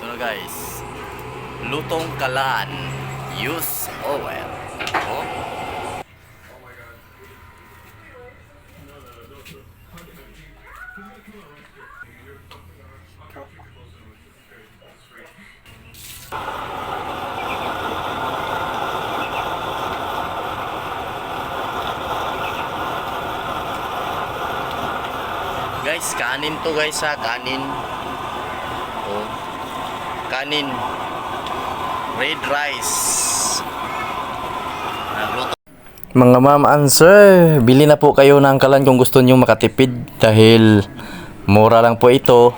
Ito na guys. Lutong kalan. Use oil. Oh. Guys, kanin to guys ha, kanin. Oh. Kanin. Red rice. Nagluto. Mga ma'am and sir, bili na po kayo ng kalan kung gusto niyo makatipid dahil mura lang po ito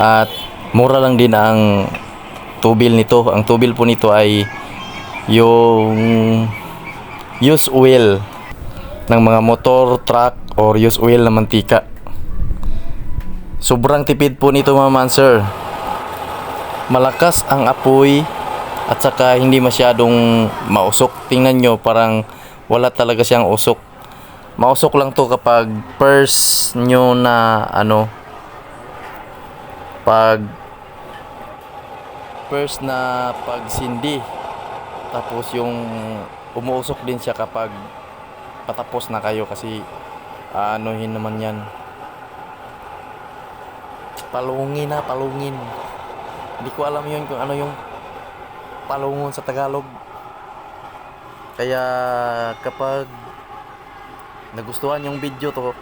at mura lang din ang tubil nito. Ang tubil po nito ay yung use oil ng mga motor, truck or use oil na mantika. Sobrang tipid po nito mga sir. Malakas ang apoy at saka hindi masyadong mausok. Tingnan nyo, parang wala talaga siyang usok. Mausok lang to kapag first nyo na pagsindi. Tapos yung umuusok din siya kapag patapos na kayo kasi anuhin naman yan. Palungin. Hindi ko alam yun kung ano yung palungon sa Tagalog. Kaya kapag nagustuhan yung video to,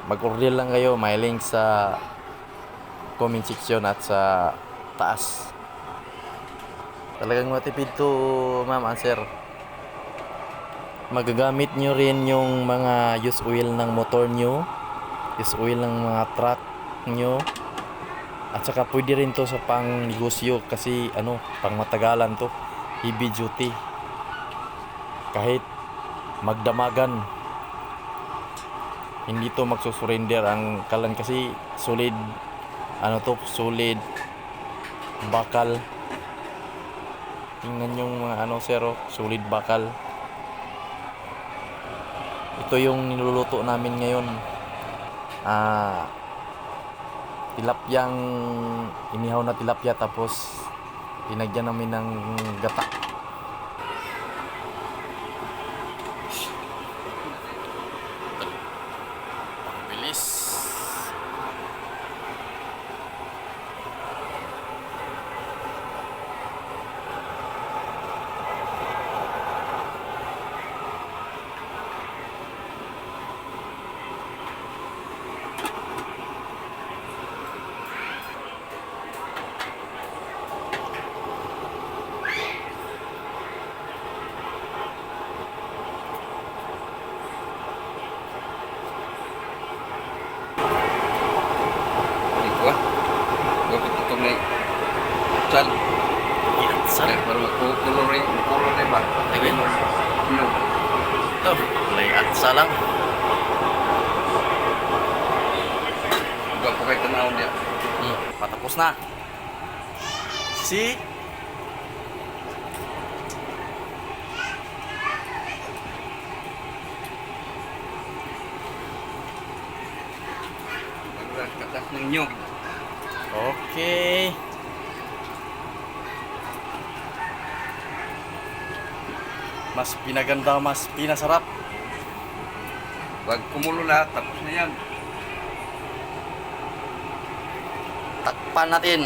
mag-order lang kayo. May link sa comment section at sa taas. Talagang matipid to ma'am and sir. Magagamit nyo rin yung mga use oil ng motor nyo, use oil ng mga truck nyo, at saka pwede rin to sa pang negosyo kasi pang matagalan to, heavy duty, kahit magdamagan hindi to magsusurrender ang kalan kasi solid solid bakal. Tingnan yung mga sir, solid bakal. Ito yung niluluto namin ngayon. Tilapyang inihaw na tilapia tapos tinagyan namin ng gata. Ang bilis. Sal. Sal. Baru kulur ni ba? Tingin mo. No. Ito, may atsa lang. Huwag po kayo tanawin niya. Patapos na. Si Katas ng nyog. okay. Mas pinaganda, mas pinasarap. Wag kumulo lahat, tapos na yan. Takpan natin.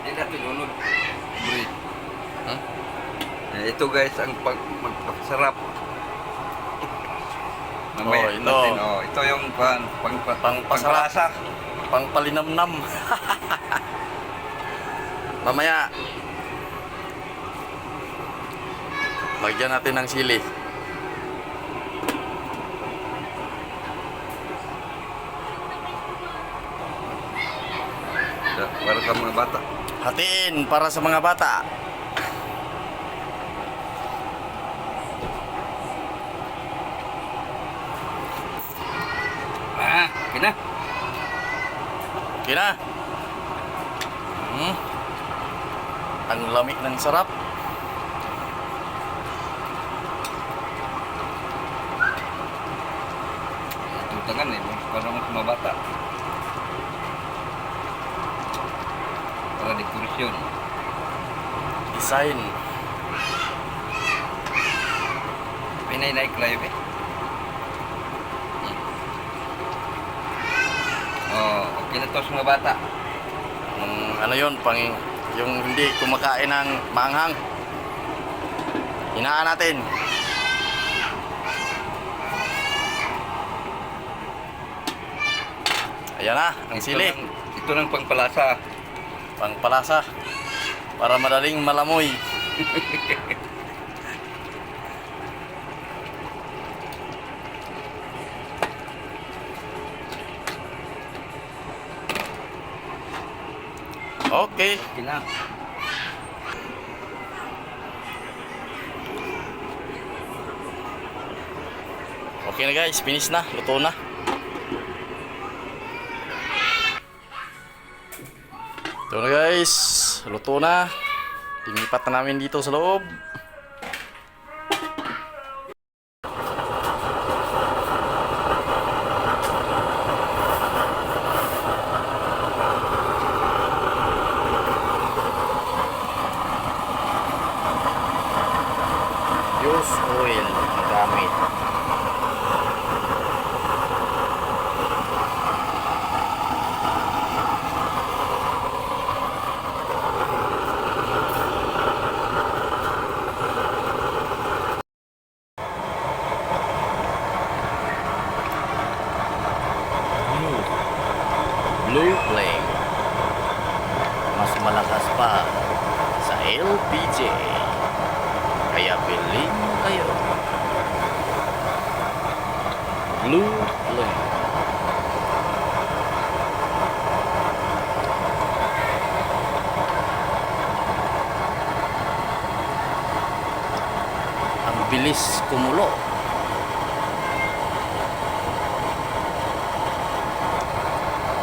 Hindi natin unod. Bread. Huh? Ito guys, ang magpasarap. Mamaya ito. natin, ito yung pangpalasa. Pangpalinamnam. Mamaya lagyan natin ng sili. Para sa mga bata. Hatiin para sa mga bata. Kina. Okay na. Ang lamig ng sarap. Tangan eh, para mas mabata. Para dekorasyon. Design. Pinay-like live eh. Oh, okay na to sa mga bata. Ano yun, yung hindi kumakain ng maanghang. Hinaan natin. Ayan na, ang sili. Ito ng pangpalasa. Pangpalasa. Para madaling malamoy. Okay. Okay na. Okay na guys, finish na, luto na. Ito na guys, luto na. Linipat na namin dito sa loob. Use oil ang gamit. Blue Flame. Mas malakas pa sa LPG. Kaya bili mo kayo. Blue Flame. Ang bilis kumulo.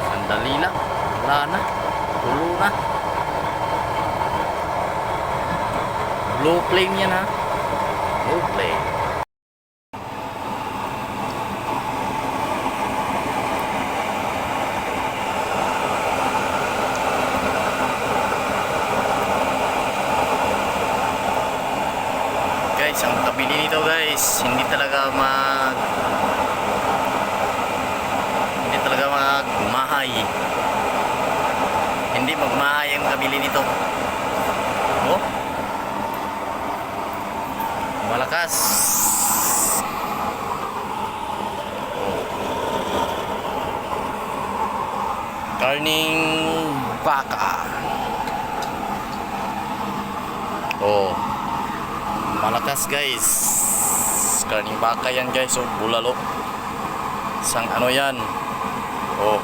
Sandali lang. Wala na. Kulo na. Blue Flame yan ha. Blue Flame. Guys, ang kabili nito guys, hindi talaga magmahay. Hindi magmahay ang kabili nito. Oh. Malakas. Karning baka. Oh. Malakas guys. Karning baka yan guys. Oh, bulalo. Sang ano yan. Oh.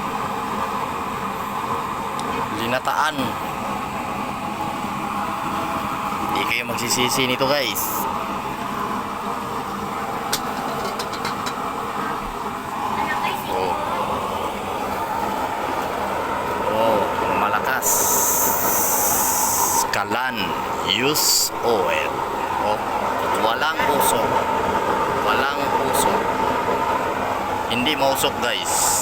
Linataan. Hindi kayo magsisisi nito guys. Malakas. Kalan. Use oil. Oh, walang usok. Walang usok. Hindi mausok guys.